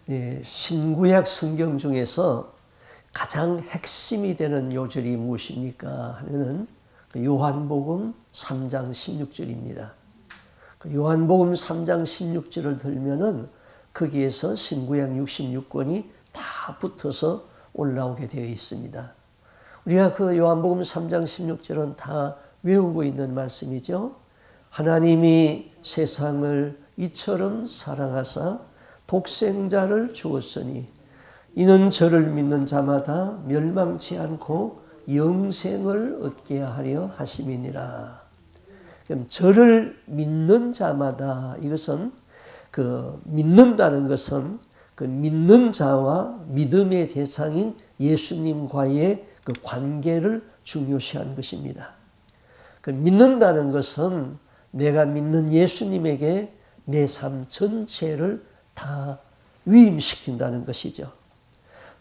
신구약 성경 중에서 가장 핵심이 되는 요절이 무엇입니까 하면은 요한복음 3장 16절입니다. 요한복음 3장 16절을 들면은 거기에서 신구약 66권이 다 붙어서 올라오게 되어 있습니다. 우리가 그 요한복음 3장 16절은 다 외우고 있는 말씀이죠. 하나님이 세상을 이처럼 사랑하사 독생자를 주었으니 이는 저를 믿는 자마다 멸망치 않고 영생을 얻게 하려 하심이니라. 그럼 저를 믿는 자마다, 이것은 믿는다는 것은 그 믿는 자와 믿음의 대상인 예수님과의 그 관계를 중요시한 것입니다. 그 믿는다는 것은 내가 믿는 예수님에게 내 삶 전체를 다 위임시킨다는 것이죠.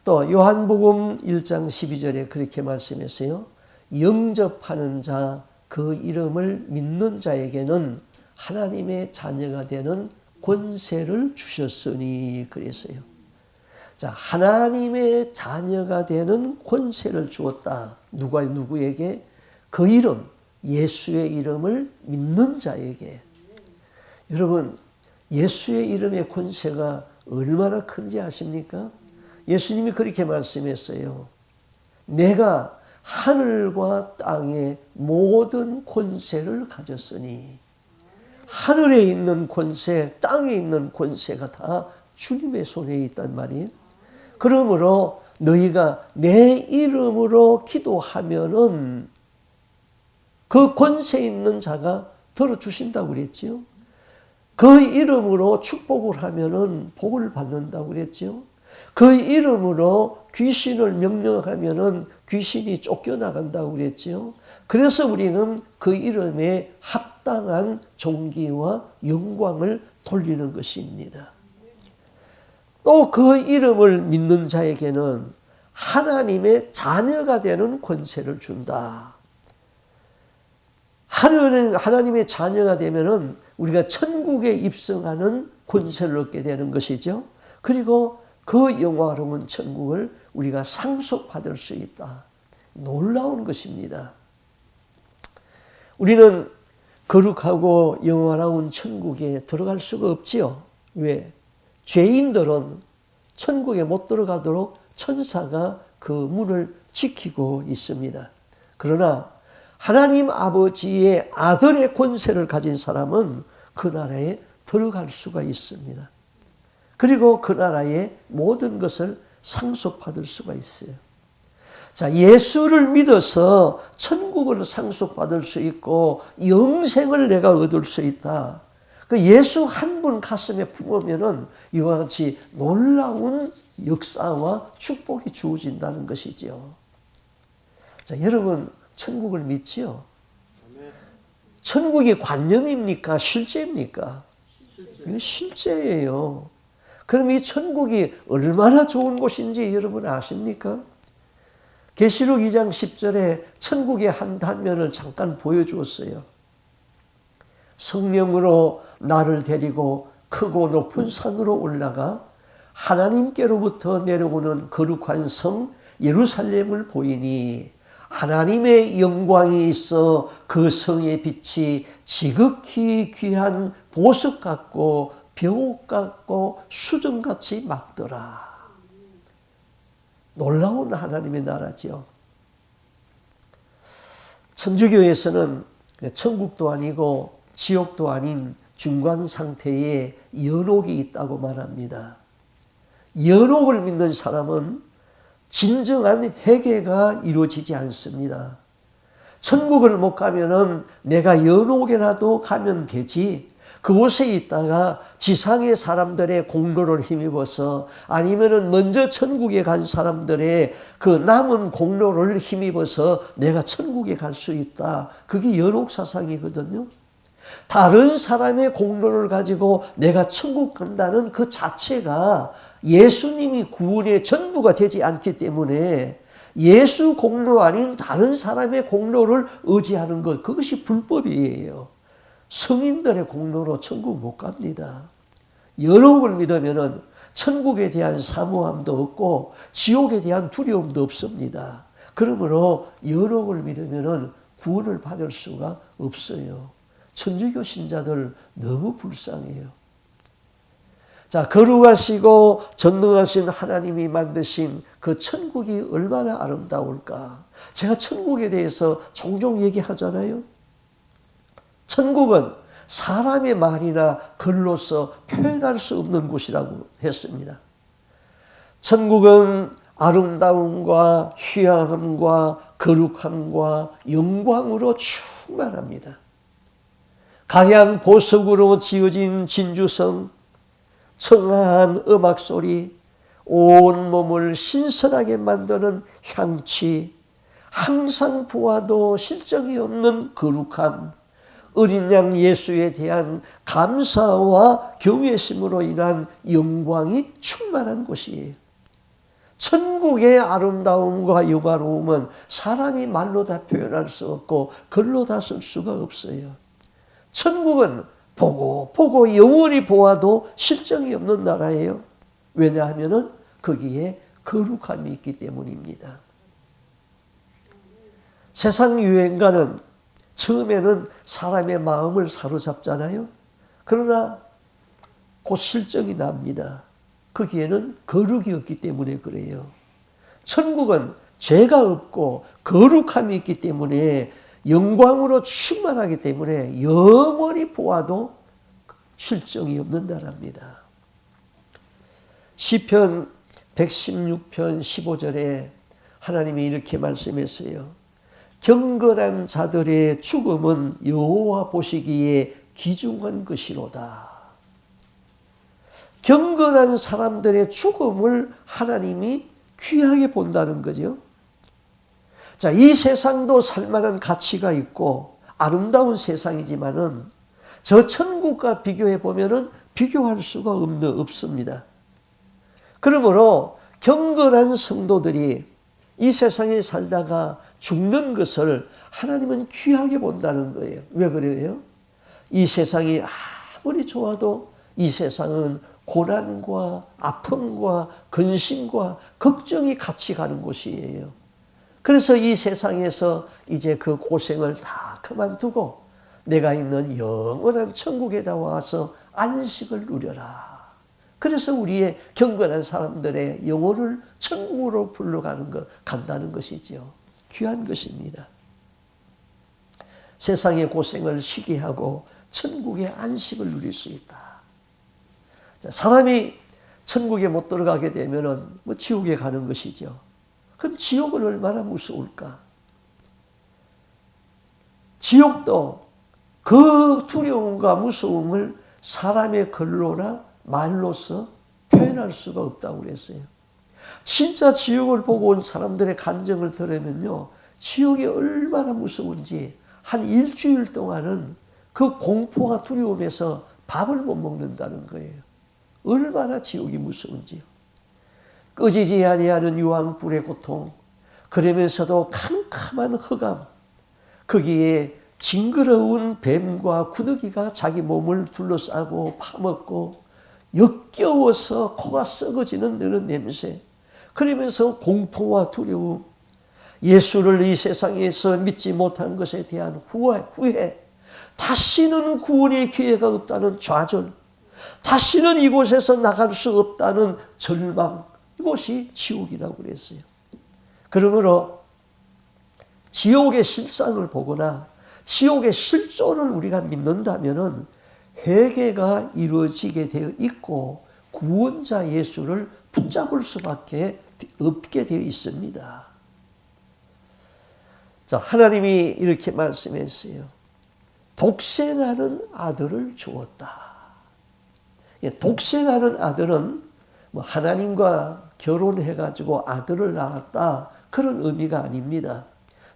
또 요한복음 1장 12절에 그렇게 말씀했어요. 영접하는 자, 그 이름을 믿는 자에게는 하나님의 자녀가 되는 권세를 주셨으니 그랬어요. 자, 하나님의 자녀가 되는 권세를 주었다. 누구에게? 그 이름, 예수의 이름을 믿는 자에게. 여러분, 예수의 이름의 권세가 얼마나 큰지 아십니까? 예수님이 그렇게 말씀했어요. 내가 하늘과 땅의 모든 권세를 가졌으니, 하늘에 있는 권세, 땅에 있는 권세가 다 주님의 손에 있단 말이에요. 그러므로 너희가 내 이름으로 기도하면은 그 권세 있는 자가 들어주신다고 그랬지요. 그 이름으로 축복을 하면은 복을 받는다고 그랬지요. 그 이름으로 귀신을 명령하면은 귀신이 쫓겨나간다고 그랬지요. 그래서 우리는 그 이름에 합당한 존귀와 영광을 돌리는 것입니다. 또 그 이름을 믿는 자에게는 하나님의 자녀가 되는 권세를 준다. 하나님의 자녀가 되면은 우리가 천국에 입성하는 권세를 얻게 되는 것이죠. 그리고 그 영화로운 천국을 우리가 상속받을 수 있다. 놀라운 것입니다. 우리는 거룩하고 영화로운 천국에 들어갈 수가 없지요. 왜? 죄인들은 천국에 못 들어가도록 천사가 그 문을 지키고 있습니다. 그러나 하나님 아버지의 아들의 권세를 가진 사람은 그 나라에 들어갈 수가 있습니다. 그리고 그 나라의 모든 것을 상속받을 수가 있어요. 자, 예수를 믿어서 천국을 상속받을 수 있고 영생을 내가 얻을 수 있다. 그 예수 한 분 가슴에 품으면은 이와 같이 놀라운 역사와 축복이 주어진다는 것이죠. 자, 여러분 천국을 믿지요? 천국이 관념입니까? 실제입니까? 이게 실제예요. 그럼 이 천국이 얼마나 좋은 곳인지 여러분 아십니까? 계시록 2장 10절에 천국의 한 단면을 잠깐 보여주었어요. 성령으로 나를 데리고 크고 높은 산으로 올라가 하나님께로부터 내려오는 거룩한 성 예루살렘을 보이니 하나님의 영광이 있어 그 성의 빛이 지극히 귀한 보석 같고 병옥 같고 수정같이 막더라. 놀라운 하나님의 나라지요. 천주교에서는 천국도 아니고 지옥도 아닌 중간 상태에 연옥이 있다고 말합니다. 연옥을 믿는 사람은 진정한 회개가 이루어지지 않습니다. 천국을 못 가면은 내가 연옥에라도 가면 되지. 그곳에 있다가 지상의 사람들의 공로를 힘입어서 아니면은 먼저 천국에 간 사람들의 그 남은 공로를 힘입어서 내가 천국에 갈 수 있다. 그게 연옥 사상이거든요. 다른 사람의 공로를 가지고 내가 천국 간다는 그 자체가 예수님이 구원의 전부가 되지 않기 때문에 예수 공로 아닌 다른 사람의 공로를 의지하는 것, 그것이 불법이에요. 성인들의 공로로 천국 못 갑니다. 연옥을 믿으면은 천국에 대한 사모함도 없고 지옥에 대한 두려움도 없습니다. 그러므로 연옥을 믿으면 구원을 받을 수가 없어요. 천주교 신자들 너무 불쌍해요. 자, 거룩하시고 전능하신 하나님이 만드신 그 천국이 얼마나 아름다울까. 제가 천국에 대해서 종종 얘기하잖아요. 천국은 사람의 말이나 글로서 표현할 수 없는 곳이라고 했습니다. 천국은 아름다움과 희화함과 거룩함과 영광으로 충만합니다. 강양 보석으로 지어진 진주성, 청아한 음악소리, 온몸을 신선하게 만드는 향취, 항상 보아도 실정이 없는 거룩함, 어린 양 예수에 대한 감사와 경외심으로 인한 영광이 충만한 곳이에요. 천국의 아름다움과 영화로움은 사람이 말로 다 표현할 수 없고 글로 다 쓸 수가 없어요. 천국은 보고 영원히 보아도 실정이 없는 나라예요. 왜냐하면 거기에 거룩함이 있기 때문입니다. 세상 유행가는 처음에는 사람의 마음을 사로잡잖아요. 그러나 곧 실정이 납니다. 거기에는 거룩이 없기 때문에 그래요. 천국은 죄가 없고 거룩함이 있기 때문에 영광으로 충만하기 때문에 영원히 보아도 실정이 없는 나라입니다. 시편 116편 15절에 하나님이 이렇게 말씀했어요. 경건한 자들의 죽음은 여호와 보시기에 귀중한 것이로다. 경건한 사람들의 죽음을 하나님이 귀하게 본다는 거죠. 자, 이 세상도 살만한 가치가 있고 아름다운 세상이지만은 저 천국과 비교해 보면은 비교할 수가 없습니다. 그러므로 경건한 성도들이 이 세상에 살다가 죽는 것을 하나님은 귀하게 본다는 거예요. 왜 그래요? 이 세상이 아무리 좋아도 이 세상은 고난과 아픔과 근심과 걱정이 같이 가는 곳이에요. 그래서 이 세상에서 이제 그 고생을 다 그만두고 내가 있는 영원한 천국에다 와서 안식을 누려라. 그래서 우리의 경건한 사람들의 영혼을 천국으로 간다는 것이죠. 귀한 것입니다. 세상의 고생을 쉬게 하고 천국의 안식을 누릴 수 있다. 자, 사람이 천국에 못 들어가게 되면은 지옥에 가는 것이죠. 그럼 지옥은 얼마나 무서울까? 지옥도 그 두려움과 무서움을 사람의 글로나 말로서 표현할 수가 없다고 그랬어요. 진짜 지옥을 보고 온 사람들의 간증을 들으면요, 지옥이 얼마나 무서운지 한 일주일 동안은 그 공포와 두려움에서 밥을 못 먹는다는 거예요. 얼마나 지옥이 무서운지요. 꺼지지 아니하는 유황불의 고통, 그러면서도 캄캄한 흑암, 거기에 징그러운 뱀과 구더기가 자기 몸을 둘러싸고 파먹고 역겨워서 코가 썩어지는 그런 냄새, 그러면서 공포와 두려움, 예수를 이 세상에서 믿지 못한 것에 대한 후회, 다시는 구원의 기회가 없다는 좌절, 다시는 이곳에서 나갈 수 없다는 절망, 이것이 지옥이라고 그랬어요. 그러므로 지옥의 실상을 보거나 지옥의 실존을 우리가 믿는다면 회개가 이루어지게 되어 있고 구원자 예수를 붙잡을 수밖에 없게 되어 있습니다. 자, 하나님이 이렇게 말씀했어요. 독생하는 아들을 주었다. 독생하는 아들은 하나님과 결혼해가지고 아들을 낳았다, 그런 의미가 아닙니다.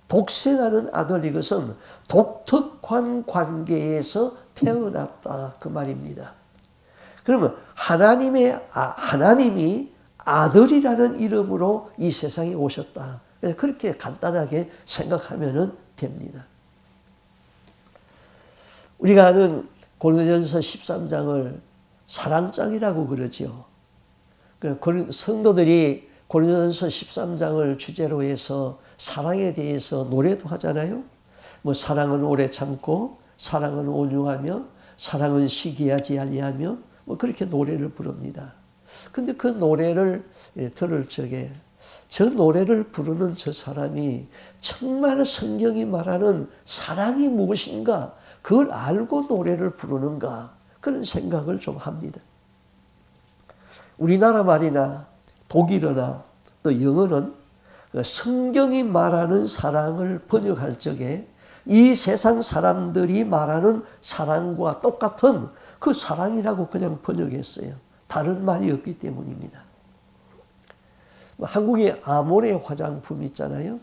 독생하는 아들, 이것은 독특한 관계에서 태어났다, 그 말입니다. 그러면 하나님이 아들이라는 이름으로 이 세상에 오셨다, 그렇게 간단하게 생각하면 됩니다. 우리가 아는 고린도전서 13장을 사랑장이라고 그러죠. 성도들이 고린도전서 13장을 주제로 해서 사랑에 대해서 노래도 하잖아요. 뭐 사랑은 오래 참고, 사랑은 온유하며, 사랑은 시기하지 아니하며, 뭐 그렇게 노래를 부릅니다. 근데 그 노래를 들을 적에 저 노래를 부르는 저 사람이 정말 성경이 말하는 사랑이 무엇인가, 그걸 알고 노래를 부르는가, 그런 생각을 좀 합니다. 우리나라 말이나 독일어나 또 영어는 성경이 말하는 사랑을 번역할 적에 이 세상 사람들이 말하는 사랑과 똑같은 그 사랑이라고 그냥 번역했어요. 다른 말이 없기 때문입니다. 한국에 아모레 화장품 있잖아요.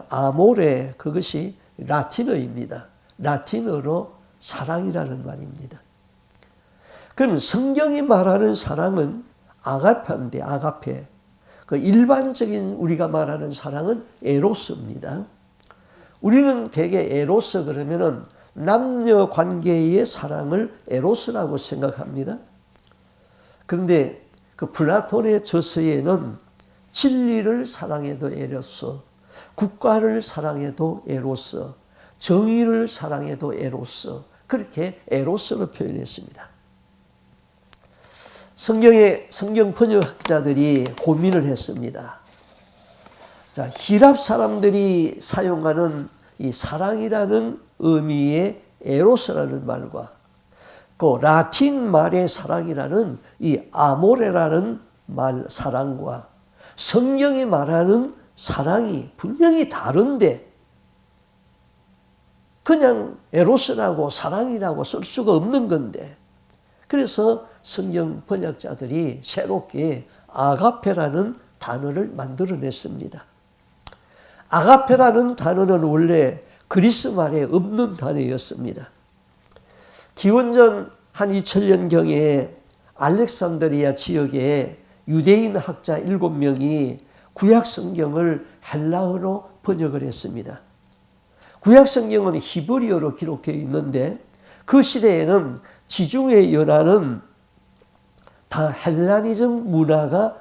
아모레, 그것이 라틴어입니다. 라틴어로 사랑이라는 말입니다. 그럼 성경이 말하는 사랑은 아가페인데, 아가페. 그 일반적인 우리가 말하는 사랑은 에로스입니다. 우리는 대개 에로스 그러면은 남녀 관계의 사랑을 에로스라고 생각합니다. 그런데 그 플라톤의 저서에는 진리를 사랑해도 에로스, 국가를 사랑해도 에로스, 정의를 사랑해도 에로스, 그렇게 에로스로 표현했습니다. 성경 번역학자들이 고민을 했습니다. 자, 히랍 사람들이 사용하는 이 사랑이라는 의미의 에로스라는 말과 그 라틴 말의 사랑이라는 이 아모레라는 말 사랑과 성경이 말하는 사랑이 분명히 다른데 그냥 에로스라고 사랑이라고 쓸 수가 없는 건데, 그래서 성경 번역자들이 새롭게 아가페라는 단어를 만들어냈습니다. 아가페라는 단어는 원래 그리스 말에 없는 단어였습니다. 기원전 한 2000년경에 알렉산드리아 지역에 유대인 학자 7명이 구약 성경을 헬라어로 번역을 했습니다. 구약 성경은 히브리어로 기록되어 있는데 그 시대에는 지중해 연안은 다 헬라니즘 문화가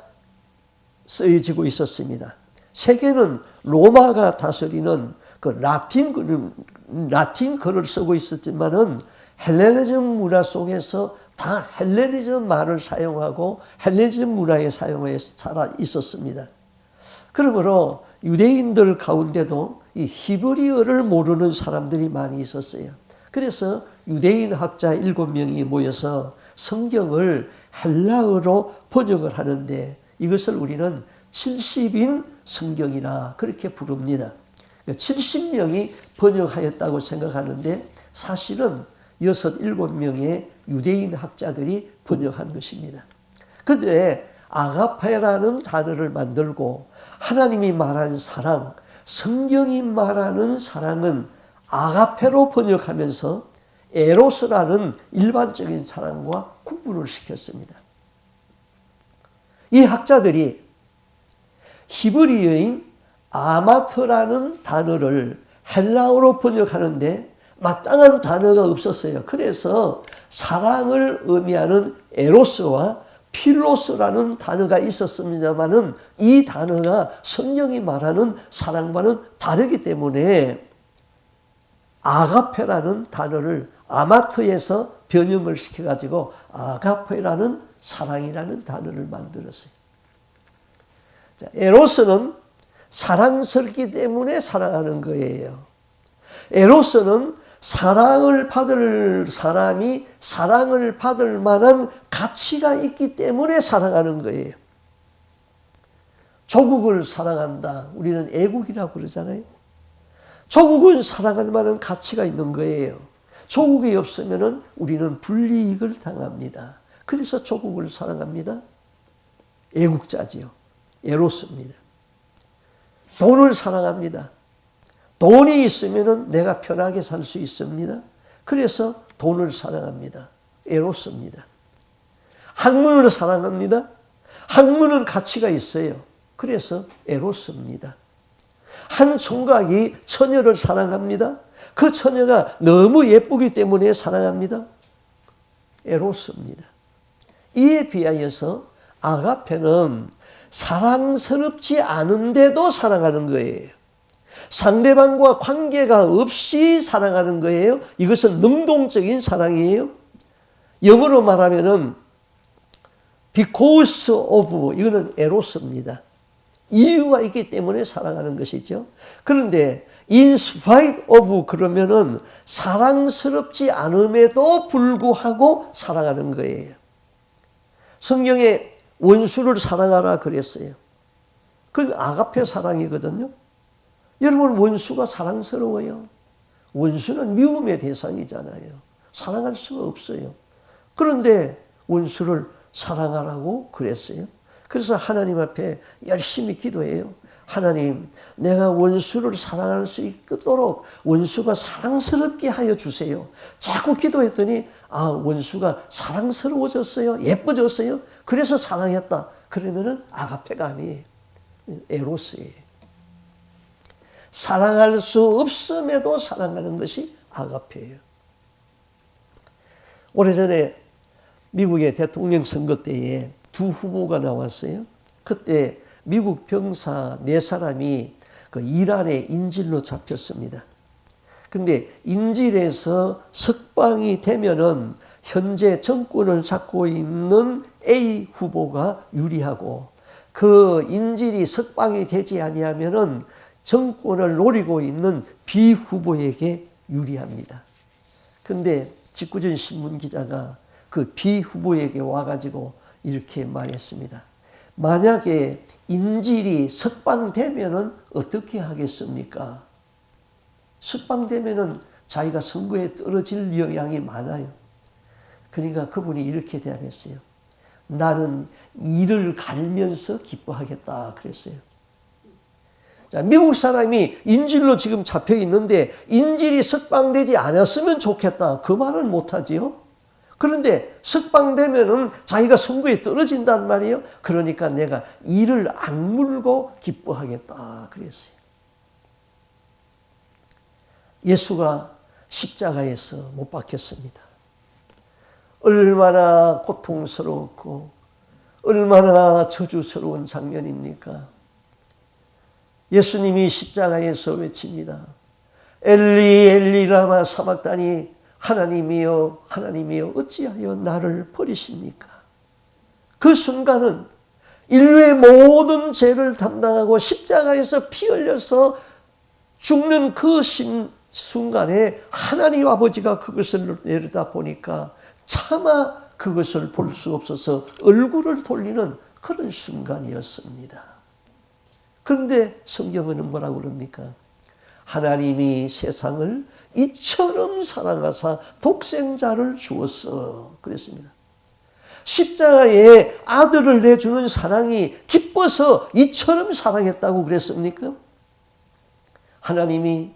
쓰여지고 있었습니다. 세계는 로마가 다스리는 그 라틴 글을 쓰고 있었지만은 헬레니즘 문화 속에서 다 헬레니즘 말을 사용하고 헬레니즘 문화에 사용해 살아 있었습니다. 그러므로 유대인들 가운데도 이 히브리어를 모르는 사람들이 많이 있었어요. 그래서 유대인 학자 7명이 모여서 성경을 헬라어로 번역을 하는데 이것을 우리는 70인 성경이라 그렇게 부릅니다. 70명이 번역하였다고 생각하는데 사실은 6, 7명의 유대인 학자들이 번역한 것입니다. 그런데 아가페라는 단어를 만들고 하나님이 말한 사랑, 성경이 말하는 사랑은 아가페로 번역하면서 에로스라는 일반적인 사랑과 구분을 시켰습니다. 이 학자들이 히브리어인 아마트라는 단어를 헬라어로 번역하는데 마땅한 단어가 없었어요. 그래서 사랑을 의미하는 에로스와 필로스라는 단어가 있었습니다만은 이 단어가 성경이 말하는 사랑과는 다르기 때문에 아가페라는 단어를 아마트에서 변형을 시켜가지고 아가페라는 사랑이라는 단어를 만들었어요. 자, 에로스는 사랑스럽기 때문에 사랑하는 거예요. 에로스는 사랑을 받을 사람이 사랑을 받을 만한 가치가 있기 때문에 사랑하는 거예요. 조국을 사랑한다. 우리는 애국이라고 그러잖아요. 조국은 사랑할 만한 가치가 있는 거예요. 조국이 없으면 우리는 불이익을 당합니다. 그래서 조국을 사랑합니다. 애국자지요. 에로스입니다. 돈을 사랑합니다. 돈이 있으면 내가 편하게 살 수 있습니다. 그래서 돈을 사랑합니다. 에로스입니다. 학문을 사랑합니다. 학문은 가치가 있어요. 그래서 에로스입니다. 한 총각이 처녀를 사랑합니다. 그 처녀가 너무 예쁘기 때문에 사랑합니다. 에로스입니다. 이에 비하여서 아가페는 사랑스럽지 않은데도 사랑하는 거예요. 상대방과 관계가 없이 사랑하는 거예요. 이것은 능동적인 사랑이에요. 영어로 말하면은 because of, 이거는 에로스입니다. 이유가 있기 때문에 사랑하는 것이죠. 그런데 in spite of 그러면은 사랑스럽지 않음에도 불구하고 사랑하는 거예요. 성경에 원수를 사랑하라 그랬어요. 그 아가페 사랑이거든요. 여러분, 원수가 사랑스러워요. 원수는 미움의 대상이잖아요. 사랑할 수가 없어요. 그런데 원수를 사랑하라고 그랬어요. 그래서 하나님 앞에 열심히 기도해요. 하나님, 내가 원수를 사랑할 수 있도록 원수가 사랑스럽게 하여 주세요. 자꾸 기도했더니 원수가 사랑스러워졌어요. 예뻐졌어요. 그래서 사랑했다. 그러면은 아가페가 아니에요. 에로스예요. 사랑할 수 없음에도 사랑하는 것이 아가페예요. 오래전에 미국의 대통령 선거 때에 두 후보가 나왔어요. 그때 미국 병사 4사람이 그 이란의 인질로 잡혔습니다. 근데 인질에서 석방이 되면은 현재 정권을 잡고 있는 A 후보가 유리하고, 그 인질이 석방이 되지 아니하면은 정권을 노리고 있는 B 후보에게 유리합니다. 근데 직구전 신문 기자가 그 B 후보에게 와가지고 이렇게 말했습니다. 만약에 인질이 석방되면은 어떻게 하겠습니까? 석방되면은 자기가 선거에 떨어질 영향이 많아요. 그러니까 그분이 이렇게 대답했어요. 나는 이를 갈면서 기뻐하겠다 그랬어요. 자, 미국 사람이 인질로 지금 잡혀 있는데 인질이 석방되지 않았으면 좋겠다. 그 말은 못하지요. 그런데 석방되면은 자기가 선거에 떨어진단 말이에요. 그러니까 내가 이를 악물고 기뻐하겠다 그랬어요. 예수가 십자가에서 못 박혔습니다. 얼마나 고통스럽고 얼마나 저주스러운 장면입니까? 예수님이 십자가에서 외칩니다. 엘리 엘리 라마 사박다니, 하나님이여 하나님이여 어찌하여 나를 버리십니까? 그 순간은 인류의 모든 죄를 담당하고 십자가에서 피 흘려서 죽는 그 순간에 하나님 아버지가 그것을 내려다 보니까 차마 그것을 볼 수 없어서 얼굴을 돌리는 그런 순간이었습니다. 그런데 성경은 뭐라고 그럽니까? 하나님이 세상을 이처럼 사랑하사 독생자를 주었어 그랬습니다. 십자가에 아들을 내주는 사랑이 기뻐서 이처럼 사랑했다고 그랬습니까? 하나님이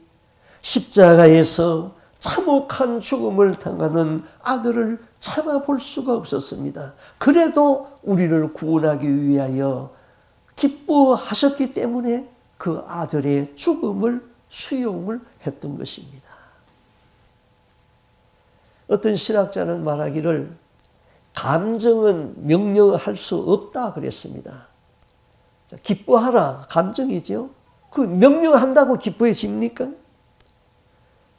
십자가에서 참혹한 죽음을 당하는 아들을 참아볼 수가 없었습니다. 그래도 우리를 구원하기 위하여 기뻐하셨기 때문에 그 아들의 죽음을 수용을 했던 것입니다. 어떤 신학자는 말하기를 감정은 명령할 수 없다 그랬습니다. 기뻐하라, 감정이죠. 그 명령한다고 기뻐해집니까?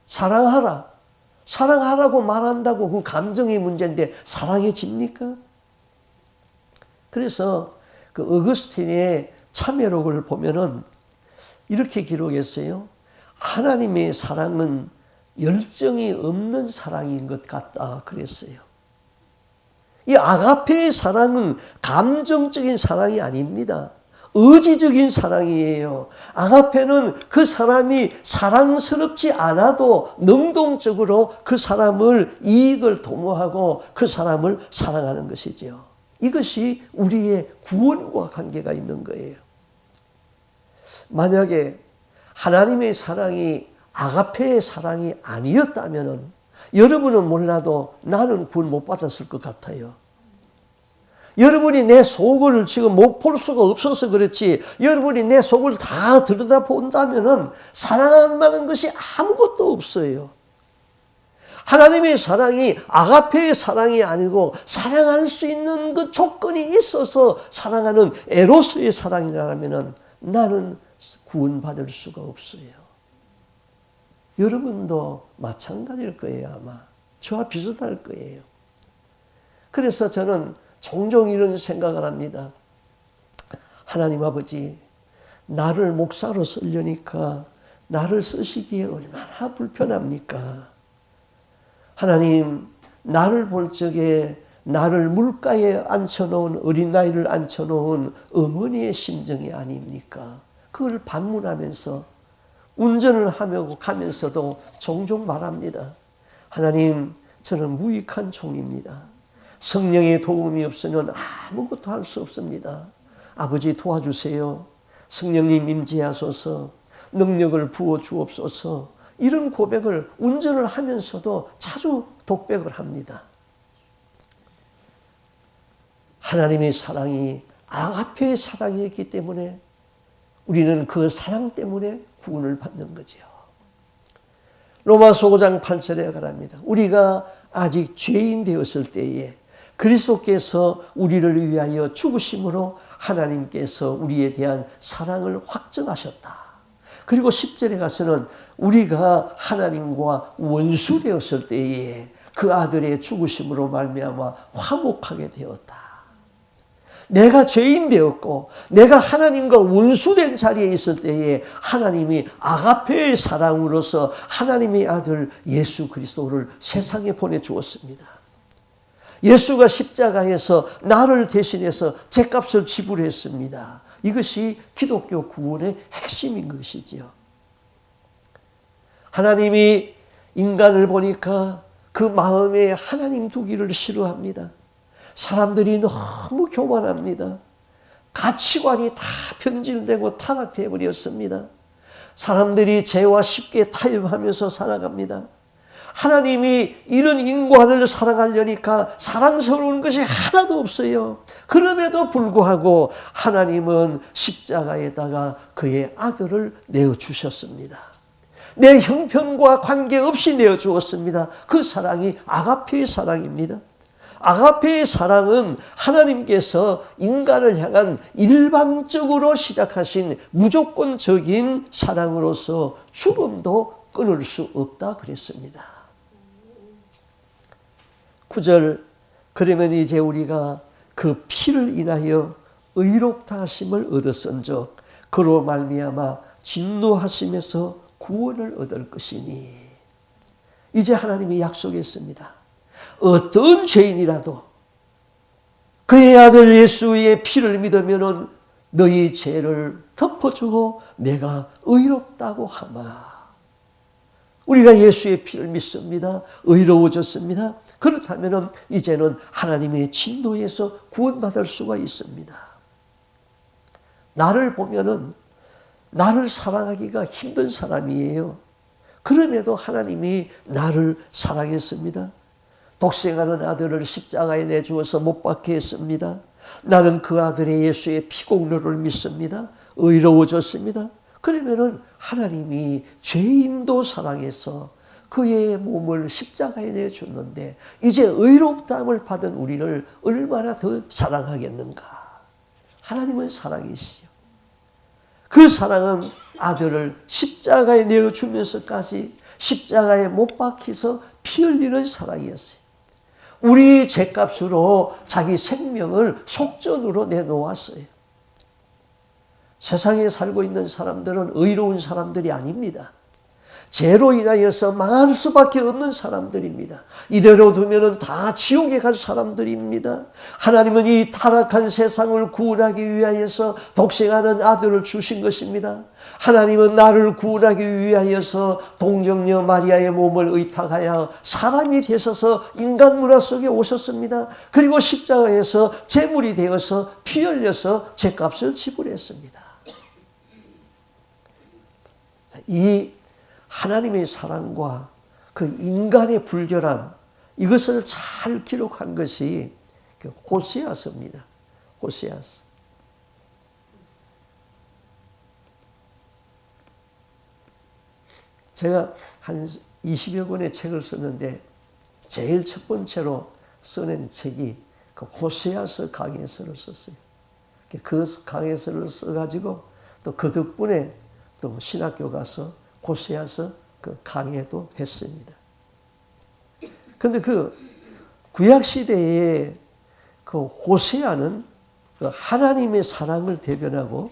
사랑하라, 사랑하라고 말한다고 그 감정의 문제인데 사랑해집니까? 그래서 그 어거스틴의 참회록을 보면은 이렇게 기록했어요. 하나님의 사랑은 열정이 없는 사랑인 것 같다 그랬어요. 이 아가페의 사랑은 감정적인 사랑이 아닙니다. 의지적인 사랑이에요. 아가페는 그 사람이 사랑스럽지 않아도 능동적으로 그 사람을 이익을 도모하고 그 사람을 사랑하는 것이죠. 이것이 우리의 구원과 관계가 있는 거예요. 만약에 하나님의 사랑이 아가페의 사랑이 아니었다면 여러분은 몰라도 나는 구원 못 받았을 것 같아요. 여러분이 내 속을 지금 못 볼 수가 없어서 그렇지, 여러분이 내 속을 다 들여다본다면 사랑할 만한 것이 아무것도 없어요. 하나님의 사랑이 아가페의 사랑이 아니고 사랑할 수 있는 그 조건이 있어서 사랑하는 에로스의 사랑이라면 나는 구원받을 수가 없어요. 여러분도 마찬가지일 거예요. 아마 저와 비슷할 거예요. 그래서 저는 종종 이런 생각을 합니다. 하나님 아버지, 나를 목사로 쓰려니까 나를 쓰시기에 얼마나 불편합니까? 하나님, 나를 볼 적에 나를 물가에 앉혀놓은 어린아이를 앉혀놓은 어머니의 심정이 아닙니까? 그걸 반문하면서 운전을 하며 가면서도 종종 말합니다. 하나님, 저는 무익한 종입니다. 성령의 도움이 없으면 아무것도 할 수 없습니다. 아버지 도와주세요. 성령님 임재하소서. 능력을 부어 주옵소서. 이런 고백을 운전을 하면서도 자주 독백을 합니다. 하나님의 사랑이 아가페의 사랑이었기 때문에 우리는 그 사랑 때문에 구원을 받는 거죠. 로마서 5장 8절에 말합니다. 우리가 아직 죄인 되었을 때에 그리스도께서 우리를 위하여 죽으심으로 하나님께서 우리에 대한 사랑을 확증하셨다. 그리고 10절에 가서는 우리가 하나님과 원수 되었을 때에 그 아들의 죽으심으로 말미암아 화목하게 되었다. 내가 죄인 되었고 내가 하나님과 원수된 자리에 있을 때에 하나님이 아가페의 사랑으로서 하나님의 아들 예수 그리스도를 세상에 보내주었습니다. 예수가 십자가에서 나를 대신해서 죗값을 지불했습니다. 이것이 기독교 구원의 핵심인 것이지요. 하나님이 인간을 보니까 그 마음에 하나님 두기를 싫어합니다. 사람들이 너무 교만합니다. 가치관이 다 변질되고 타락되어 버렸습니다. 사람들이 죄와 쉽게 타협하면서 살아갑니다. 하나님이 이런 인간을 사랑하려니까 사랑스러운 것이 하나도 없어요. 그럼에도 불구하고 하나님은 십자가에다가 그의 아들을 내어주셨습니다. 내 형편과 관계없이 내어주었습니다. 그 사랑이 아가페의 사랑입니다. 아가페의 사랑은 하나님께서 인간을 향한 일방적으로 시작하신 무조건적인 사랑으로서 죽음도 끊을 수 없다 그랬습니다. 9절, 그러면 이제 우리가 그 피를 인하여 의롭다 하심을 얻었은즉 그로 말미암아 진노하심에서 구원을 얻을 것이니. 이제 하나님이 약속했습니다. 어떤 죄인이라도 그의 아들 예수의 피를 믿으면 너희 죄를 덮어주고 내가 의롭다고 하마. 우리가 예수의 피를 믿습니다. 의로워졌습니다. 그렇다면 이제는 하나님의 진노에서 구원받을 수가 있습니다. 나를 보면은 나를 사랑하기가 힘든 사람이에요. 그럼에도 하나님이 나를 사랑했습니다. 독생하는 아들을 십자가에 내주어서 못 박게 했습니다. 나는 그 아들의 예수의 피공로를 믿습니다. 의로워졌습니다. 그러면은 하나님이 죄인도 사랑해서 그의 몸을 십자가에 내줬는데 이제 의롭다함을 받은 우리를 얼마나 더 사랑하겠는가. 하나님은 사랑이시죠. 그 사랑은 아들을 십자가에 내어주면서까지 십자가에 못 박혀서 피 흘리는 사랑이었어요. 우리 죄값으로 자기 생명을 속전으로 내놓았어요. 세상에 살고 있는 사람들은 의로운 사람들이 아닙니다. 죄로 인하여서 망할 수밖에 없는 사람들입니다. 이대로 두면 다 지옥에 갈 사람들입니다. 하나님은 이 타락한 세상을 구원하기 위하여서 독생하는 아들을 주신 것입니다. 하나님은 나를 구원하기 위하여서 동정녀 마리아의 몸을 의탁하여 사람이 되셔서 인간 문화 속에 오셨습니다. 그리고 십자가에서 제물이 되어서 피 흘려서 죄값을 지불했습니다. 이 하나님의 사랑과 그 인간의 불결함, 이것을 잘 기록한 것이 호세아서입니다. 호세아서. 제가 한 20여 권의 책을 썼는데 제일 첫 번째로 써낸 책이 그 호세아서 강해서를 썼어요. 그 강해서를 써가지고 또 그 덕분에 또 신학교 가서 호세아서 그 강해도 했습니다. 근데 그 구약 시대에 그 호세아는 그 하나님의 사랑을 대변하고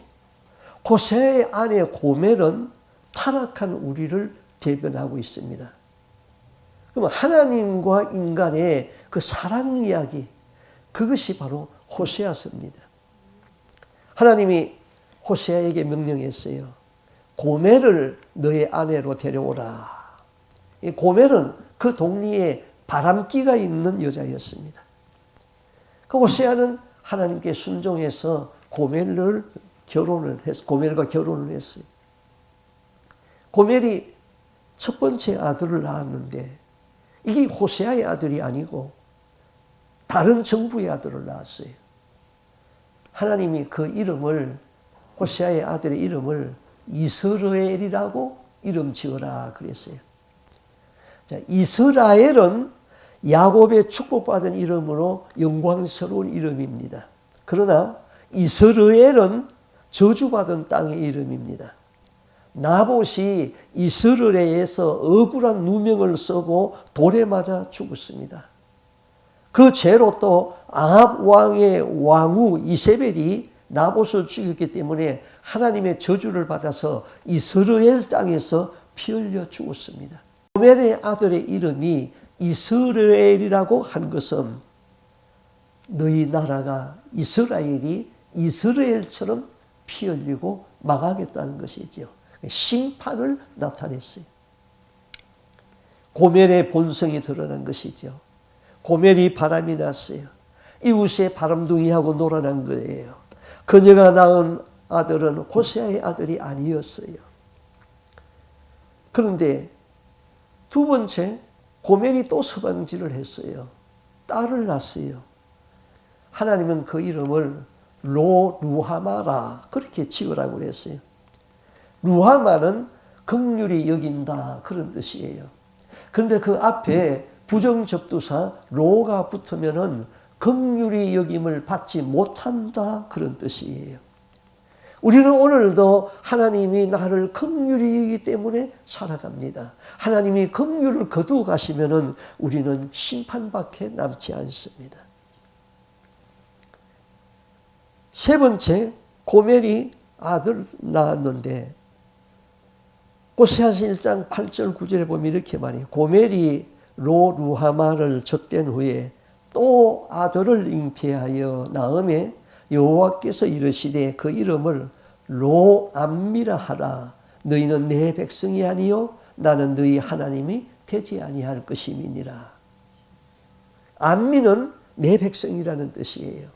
호세아의 아내 고멜은 타락한 우리를 대변하고 있습니다. 그럼 하나님과 인간의 그 사랑 이야기, 그것이 바로 호세아서입니다. 하나님이 호세아에게 명령했어요. 고멜을 너의 아내로 데려오라. 이 고멜은 그 동리에 바람기가 있는 여자였습니다. 그 호세아는 하나님께 순종해서 고멜과 결혼을 했어요. 고멜이 첫 번째 아들을 낳았는데 이게 호세아의 아들이 아니고 다른 정부의 아들을 낳았어요. 하나님이 그 이름을, 호세아의 아들의 이름을 이스라엘이라고 이름 지어라 그랬어요. 자, 이스라엘은 야곱의 축복받은 이름으로 영광스러운 이름입니다. 그러나 이스라엘은 저주받은 땅의 이름입니다. 나봇이 이스라엘에서 억울한 누명을 쓰고 돌에 맞아 죽었습니다. 그 죄로 또 아합 왕의 왕후 이세벨이 나봇을 죽였기 때문에 하나님의 저주를 받아서 이스라엘 땅에서 피 흘려 죽었습니다. 고멜의 아들의 이름이 이스라엘이라고 한 것은 너희 나라가 이스라엘이 이스라엘처럼 피 흘리고 망하겠다는 것이죠. 심판을 나타냈어요. 고멜의 본성이 드러난 것이죠. 고멜이 바람이 났어요. 이웃의 바람둥이하고 놀아난 거예요. 그녀가 낳은 아들은 호세아의 아들이 아니었어요. 그런데 두 번째, 고멜이 또 서방질을 했어요. 딸을 낳았어요. 하나님은 그 이름을 루하마라 그렇게 지으라고 그랬어요. 루하마는 긍휼히 여긴다 그런 뜻이에요. 그런데 그 앞에 부정접두사 로가 붙으면은 긍휼히 여김을 받지 못한다 그런 뜻이에요. 우리는 오늘도 하나님이 나를 긍휼히 여기기 때문에 살아갑니다. 하나님이 긍휼을 거두어 가시면은 우리는 심판밖에 남지 않습니다. 세 번째, 고멜이 아들 낳았는데 호세아서 1장 8절 9절에 보면 이렇게 말해요. 고멜이 루하마를 젖댄 후에 또 아들을 잉태하여 낳음에 여호와께서 이르시되 그 이름을 로암미라 하라. 너희는 내 백성이 아니요 나는 너희 하나님이 되지 아니할 것임이니라. 암미는 내 백성이라는 뜻이에요.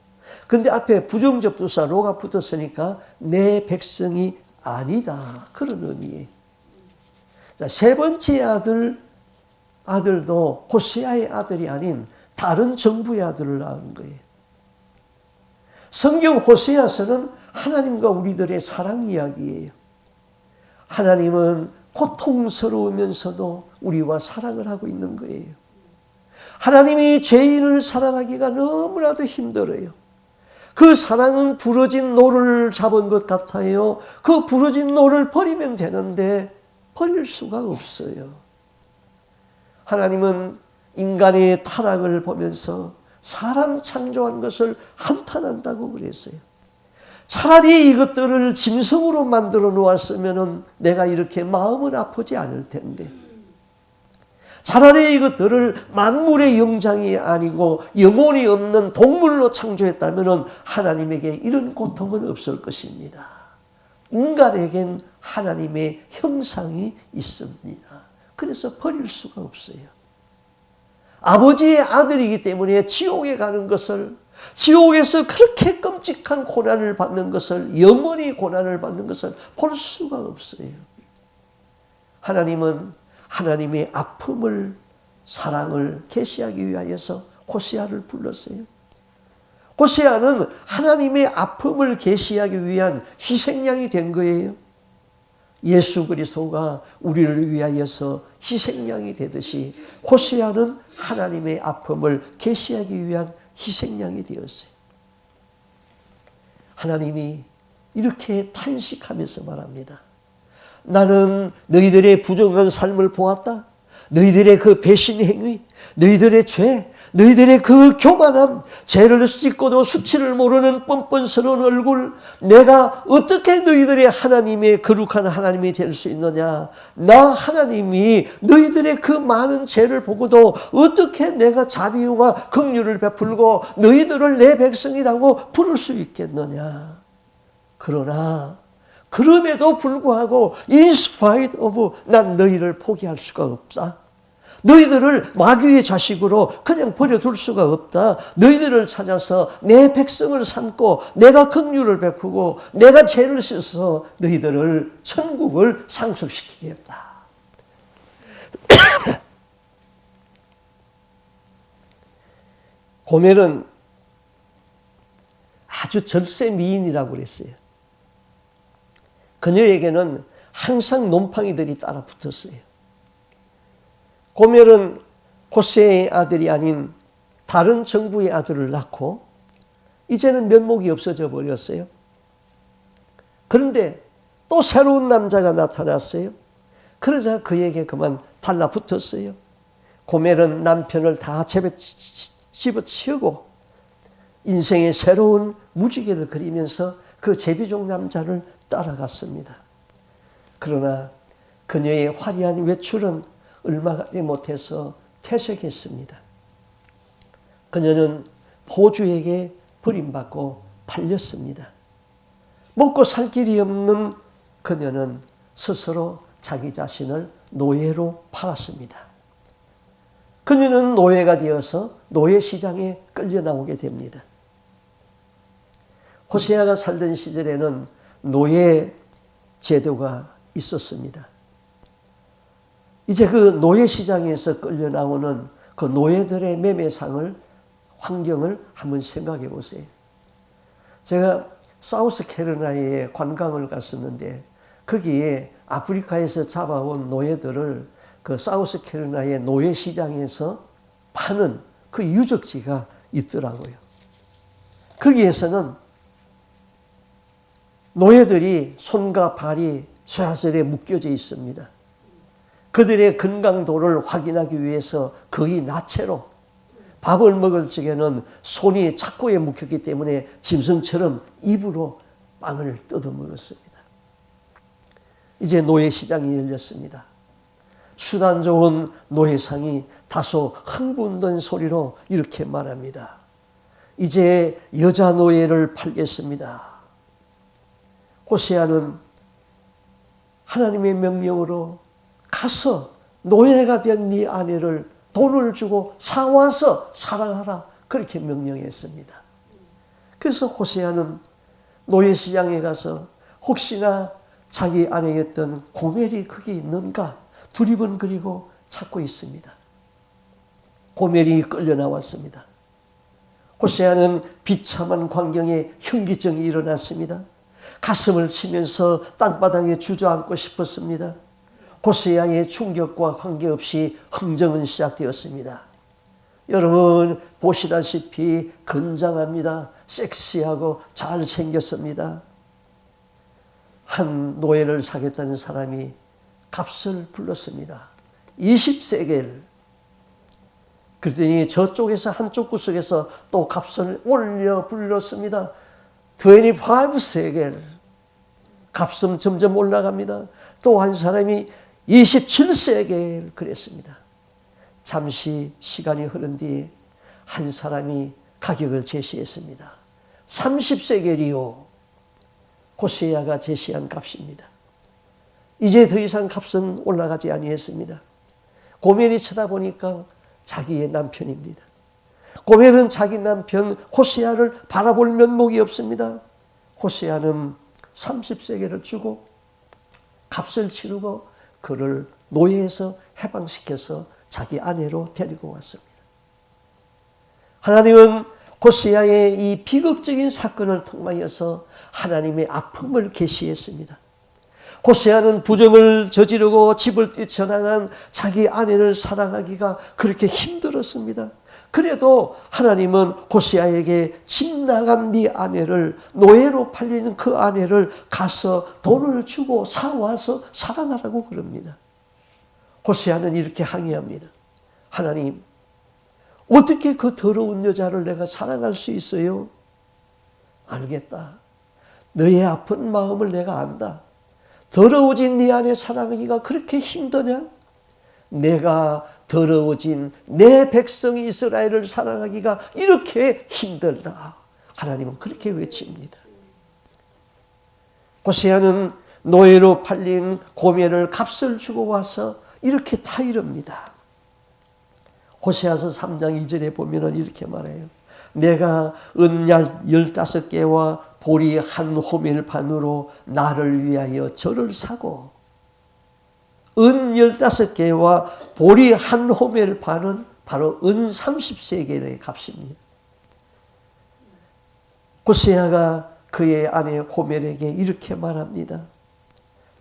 그런데 앞에 부정접두사 로가 붙었으니까 내 백성이 아니다 그런 의미예요. 자, 세 번째 아들도 호세아의 아들이 아닌 다른 정부의 아들을 낳은 거예요. 성경 호세아서는 하나님과 우리들의 사랑 이야기예요. 하나님은 고통스러우면서도 우리와 사랑을 하고 있는 거예요. 하나님이 죄인을 사랑하기가 너무나도 힘들어요. 그 사랑은 부러진 노를 잡은 것 같아요. 그 부러진 노를 버리면 되는데 버릴 수가 없어요. 하나님은 인간의 타락을 보면서 사람 창조한 것을 한탄한다고 그랬어요. 차라리 이것들을 짐승으로 만들어 놓았으면 내가 이렇게 마음은 아프지 않을 텐데, 차라리 이것들을 만물의 영장이 아니고 영혼이 없는 동물로 창조했다면 하나님에게 이런 고통은 없을 것입니다. 인간에겐 하나님의 형상이 있습니다. 그래서 버릴 수가 없어요. 아버지의 아들이기 때문에 지옥에 가는 것을, 지옥에서 그렇게 끔찍한 고난을 받는 것을, 영원히 고난을 받는 것을 볼 수가 없어요. 하나님은 하나님의 아픔을, 사랑을 계시하기 위하여서 호세아를 불렀어요. 호세아는 하나님의 아픔을 계시하기 위한 희생양이 된 거예요. 예수 그리스도가 우리를 위하여서 희생양이 되듯이 호세아는 하나님의 아픔을 계시하기 위한 희생양이 되었어요. 하나님이 이렇게 탄식하면서 말합니다. 나는 너희들의 부정한 삶을 보았다. 너희들의 그 배신 행위, 너희들의 죄, 너희들의 그 교만함, 죄를 씻고도 수치를 모르는 뻔뻔스러운 얼굴, 내가 어떻게 너희들의 하나님의 거룩한 하나님이 될 수 있느냐. 나 하나님이 너희들의 그 많은 죄를 보고도 어떻게 내가 자비와 긍휼을 베풀고 너희들을 내 백성이라고 부를 수 있겠느냐. 그러나 그럼에도 불구하고 in spite of 난 너희를 포기할 수가 없다. 너희들을 마귀의 자식으로 그냥 버려둘 수가 없다. 너희들을 찾아서 내 백성을 삼고 내가 긍휼을 베푸고 내가 죄를 씻어서 너희들을 천국을 상속시키겠다. 고멜은 아주 절세 미인이라고 그랬어요. 그녀에게는 항상 놈팡이들이 따라 붙었어요. 고멜은 호세아의 아들이 아닌 다른 정부의 아들을 낳고 이제는 면목이 없어져 버렸어요. 그런데 또 새로운 남자가 나타났어요. 그러자 그에게 그만 달라붙었어요. 고멜은 남편을 다 집어치우고 인생의 새로운 무지개를 그리면서 그 제비족 남자를 따라갔습니다. 그러나 그녀의 화려한 외출은 얼마 가지 못해서 퇴색했습니다. 그녀는 포주에게 버림받고 팔렸습니다. 먹고 살 길이 없는 그녀는 스스로 자기 자신을 노예로 팔았습니다. 그녀는 노예가 되어서 노예 시장에 끌려 나오게 됩니다. 호세아가 살던 시절에는 노예 제도가 있었습니다. 이제 그 노예 시장에서 끌려 나오는 그 노예들의 매매상을 환경을 한번 생각해 보세요. 제가 사우스캐롤라이나에 관광을 갔었는데 거기에 아프리카에서 잡아온 노예들을 그 사우스캐롤라이나의 노예 시장에서 파는 그 유적지가 있더라고요. 거기에서는 노예들이 손과 발이 쇠사슬에 묶여져 있습니다. 그들의 건강도를 확인하기 위해서 거의 나체로 밥을 먹을 적에는 손이 착고에 묶였기 때문에 짐승처럼 입으로 빵을 뜯어 먹었습니다. 이제 노예시장이 열렸습니다. 수단 좋은 노예상이 다소 흥분된 소리로 이렇게 말합니다. 이제 여자 노예를 팔겠습니다. 호세아는 하나님의 명령으로 가서 노예가 된 네 아내를 돈을 주고 사와서 사랑하라 그렇게 명령했습니다. 그래서 호세아는 노예시장에 가서 혹시나 자기 아내였던 고멜이 거기 있는가 두리번거리고 찾고 있습니다. 고멜이 끌려 나왔습니다. 호세아는 비참한 광경에 현기증이 일어났습니다. 가슴을 치면서 땅바닥에 주저앉고 싶었습니다. 호세아의 충격과 관계없이 흥정은 시작되었습니다. 여러분 보시다시피 건장합니다. 섹시하고 잘생겼습니다. 한 노예를 사겠다는 사람이 값을 불렀습니다. 20세겔. 그랬더니 저쪽에서 한쪽 구석에서 또 값을 올려 불렀습니다. 25세겔. 값은 점점 올라갑니다. 또 한 사람이 27세겔 그랬습니다. 잠시 시간이 흐른 뒤에 한 사람이 가격을 제시했습니다. 30세겔이요. 호세아가 제시한 값입니다. 이제 더 이상 값은 올라가지 아니했습니다. 고멜이 쳐다보니까 자기의 남편입니다. 고멜은 자기 남편 호세아를 바라볼 면목이 없습니다. 호세아는 30세겔을 주고 값을 치르고 그를 노예에서 해방시켜서 자기 아내로 데리고 왔습니다. 하나님은 호세아의 이 비극적인 사건을 통하여서 하나님의 아픔을 계시했습니다. 호세아는 부정을 저지르고 집을 뛰쳐나간 자기 아내를 사랑하기가 그렇게 힘들었습니다. 그래도 하나님은 호세아에게 집 나간 네 아내를, 노예로 팔리는 그 아내를 가서 돈을 주고 사와서 사랑하라고 그럽니다. 호세아는 이렇게 항의합니다. 하나님, 어떻게 그 더러운 여자를 내가 사랑할 수 있어요? 알겠다. 너의 아픈 마음을 내가 안다. 더러워진 네 아내 사랑하기가 그렇게 힘드냐? 내가 더러워진 내 백성이 이스라엘을 사랑하기가 이렇게 힘들다. 하나님은 그렇게 외칩니다. 호세아는 노예로 팔린 고멜을 값을 주고 와서 이렇게 타이릅니다. 호세아서 3장 2절에 보면 이렇게 말해요. 내가 은 15개와 보리 한 호멜 반으로 나를 위하여 저를 사고, 은 15개와 보리 한 호멜 반은 바로 은 30세겔의 값입니다. 호세아가 그의 아내 고멜에게 이렇게 말합니다.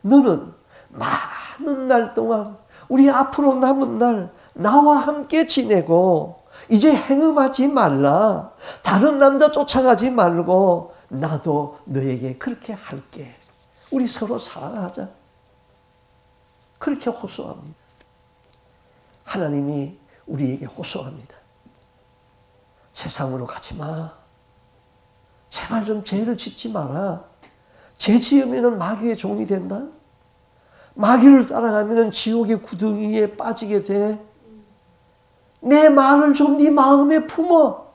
너는 많은 날 동안 우리 앞으로 남은 날 나와 함께 지내고 이제 행음하지 말라. 다른 남자 쫓아가지 말고 나도 너에게 그렇게 할게. 우리 서로 사랑하자. 그렇게 호소합니다. 하나님이 우리에게 호소합니다. 세상으로 가지 마. 제발 좀 죄를 짓지 마라. 죄 지으면 마귀의 종이 된다. 마귀를 따라가면 지옥의 구덩이에 빠지게 돼. 내 말을 좀 네 마음에 품어.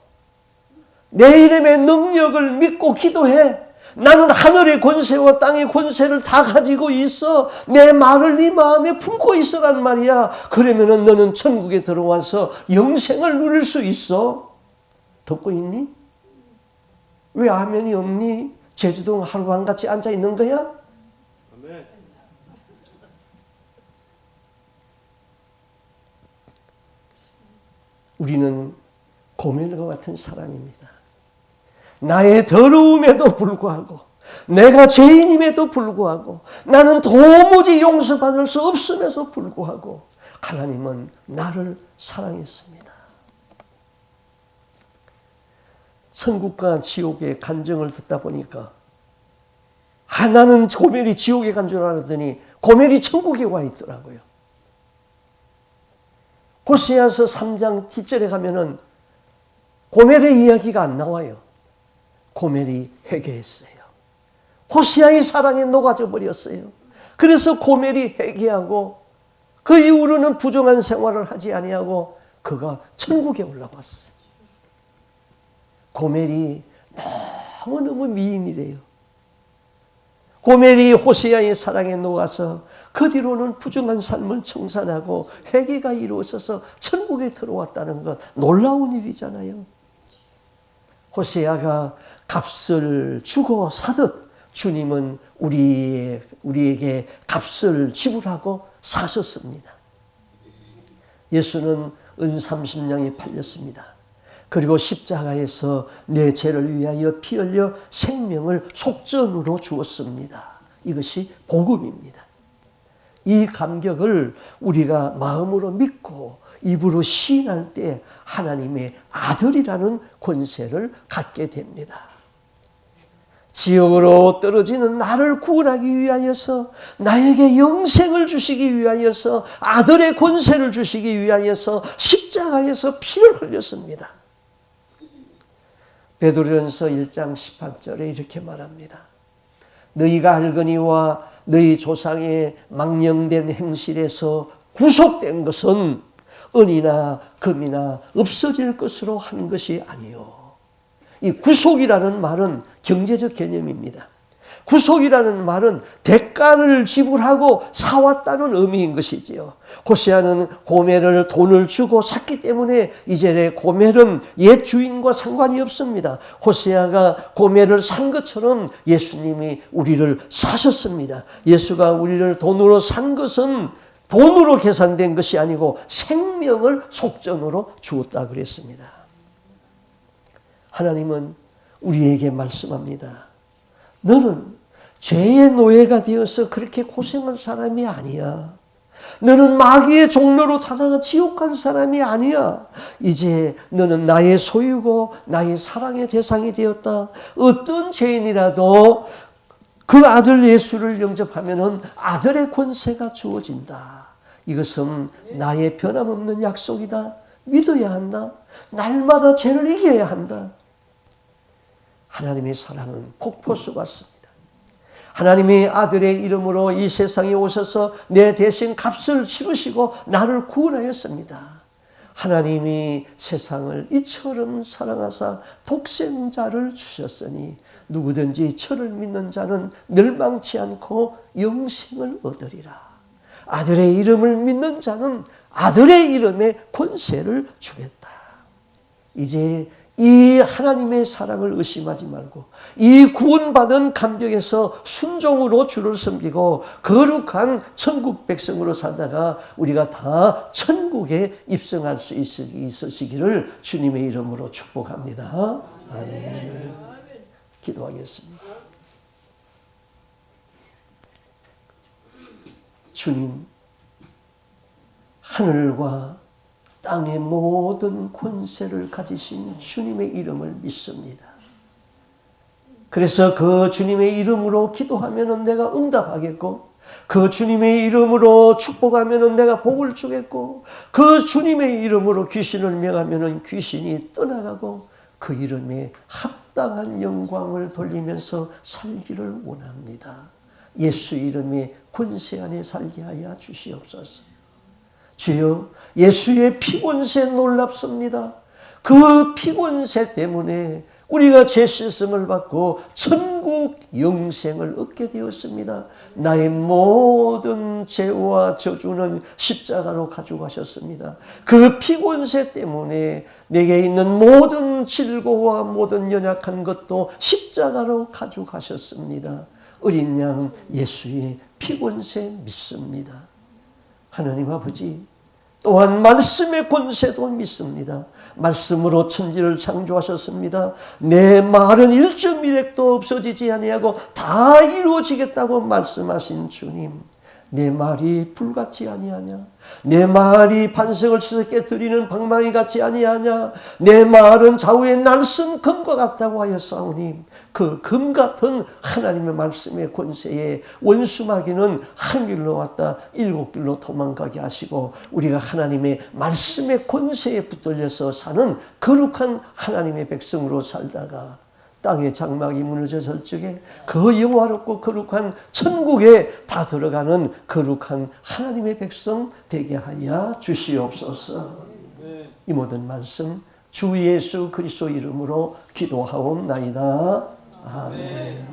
내 이름의 능력을 믿고 기도해. 나는 하늘의 권세와 땅의 권세를 다 가지고 있어. 내 말을 네 마음에 품고 있어란 말이야. 그러면은 너는 천국에 들어와서 영생을 누릴 수 있어. 듣고 있니? 왜 아멘이 없니? 제주도 하루방같이 앉아 있는 거야? 아멘. 우리는 고멜과 같은 사람입니다. 나의 더러움에도 불구하고, 내가 죄인임에도 불구하고, 나는 도무지 용서받을 수 없음에도 불구하고 하나님은 나를 사랑했습니다. 천국과 지옥의 간증을 듣다 보니까 나는 고멜이 지옥에 간 줄 알았더니 고멜이 천국에 와 있더라고요. 호세아서 3장 뒷절에 가면은 고멜의 이야기가 안 나와요. 고멜이 회개했어요. 호세아의 사랑에 녹아져 버렸어요. 그래서 고멜이 회개하고 그 이후로는 부정한 생활을 하지 아니하고 그가 천국에 올라갔어요. 고멜이 너무너무 미인이래요. 고멜이 호세아의 사랑에 녹아서 그 뒤로는 부정한 삶을 청산하고 회개가 이루어져서 천국에 들어왔다는 건 놀라운 일이잖아요. 호세아가 값을 주고 사듯 주님은 우리에게 값을 지불하고 사셨습니다. 예수는 은 30냥에 팔렸습니다. 그리고 십자가에서 내 죄를 위하여 피 흘려 생명을 속전으로 주었습니다. 이것이 복음입니다. 이 감격을 우리가 마음으로 믿고 입으로 시인할 때 하나님의 아들이라는 권세를 갖게 됩니다. 지옥으로 떨어지는 나를 구원하기 위하여서, 나에게 영생을 주시기 위하여서, 아들의 권세를 주시기 위하여서 십자가에서 피를 흘렸습니다. 베드로전서 1장 18절에 이렇게 말합니다. 너희가 알거니와 너희 조상의 망령된 행실에서 구속된 것은 은이나 금이나 없어질 것으로 한 것이 아니요. 이 구속이라는 말은 경제적 개념입니다. 구속이라는 말은 대가를 지불하고 사왔다는 의미인 것이지요. 호세아는 고멜을 돈을 주고 샀기 때문에 이제 고멜은 옛 주인과 상관이 없습니다. 호세아가 고멜을 산 것처럼 예수님이 우리를 사셨습니다. 예수가 우리를 돈으로 산 것은 돈으로 계산된 것이 아니고 생명을 속전으로 주었다 그랬습니다. 하나님은 우리에게 말씀합니다. 너는 죄의 노예가 되어서 그렇게 고생한 사람이 아니야. 너는 마귀의 종로로 타다가 지옥 간 사람이 아니야. 이제 너는 나의 소유고 나의 사랑의 대상이 되었다. 어떤 죄인이라도 그 아들 예수를 영접하면은 아들의 권세가 주어진다. 이것은 나의 변함없는 약속이다. 믿어야 한다. 날마다 죄를 이겨야 한다. 하나님의 사랑은 폭포수 같습니다. 하나님의 아들의 이름으로 이 세상에 오셔서 내 대신 값을 치르시고 나를 구원하였습니다. 하나님이 세상을 이처럼 사랑하사 독생자를 주셨으니 누구든지 저를 믿는 자는 멸망치 않고 영생을 얻으리라. 아들의 이름을 믿는 자는 아들의 이름에 권세를 주겠다. 이제 이 하나님의 사랑을 의심하지 말고 이 구원받은 감격에서 순종으로 주를 섬기고 거룩한 천국 백성으로 살다가 우리가 다 천국에 입성할 수 있으시기를 주님의 이름으로 축복합니다. 아멘. 기도하겠습니다. 주님, 하늘과 땅의 모든 권세를 가지신 주님의 이름을 믿습니다. 그래서 그 주님의 이름으로 기도하면 내가 응답하겠고, 그 주님의 이름으로 축복하면 내가 복을 주겠고, 그 주님의 이름으로 귀신을 명하면 귀신이 떠나가고, 그 이름에 합당한 영광을 돌리면서 살기를 원합니다. 예수 이름의 권세 안에 살게 하여 주시옵소서. 주여, 예수의 피권세 놀랍습니다. 그 피권세 때문에 우리가 죄 씻음을 받고 천국 영생을 얻게 되었습니다. 나의 모든 죄와 저주는 십자가로 가져가셨습니다. 그 피권세 때문에 내게 있는 모든 질고와 모든 연약한 것도 십자가로 가져가셨습니다. 어린 양 예수의 피권세 믿습니다. 하나님 아버지, 또한 말씀의 권세도 믿습니다. 말씀으로 천지를 창조하셨습니다. 내 말은 1.1핵도 없어지지 아니하고 다 이루어지겠다고 말씀하신 주님, 내 말이 불같지 아니하냐? 내 말이 반석을 치서 깨뜨리는 방망이 같지 아니하냐? 내 말은 좌우의 날선 금과 같다고 하였사오니 그 금 같은 하나님의 말씀의 권세에 원수마귀는 한 길로 왔다 7길로 도망가게 하시고 우리가 하나님의 말씀의 권세에 붙들려서 사는 거룩한 하나님의 백성으로 살다가 땅의 장막이 무너졌을 적에 그 영화롭고 거룩한 천국에 다 들어가는 거룩한 하나님의 백성 되게 하여 주시옵소서. 이 모든 말씀 주 예수 그리스도 이름으로 기도하옵나이다. 아멘.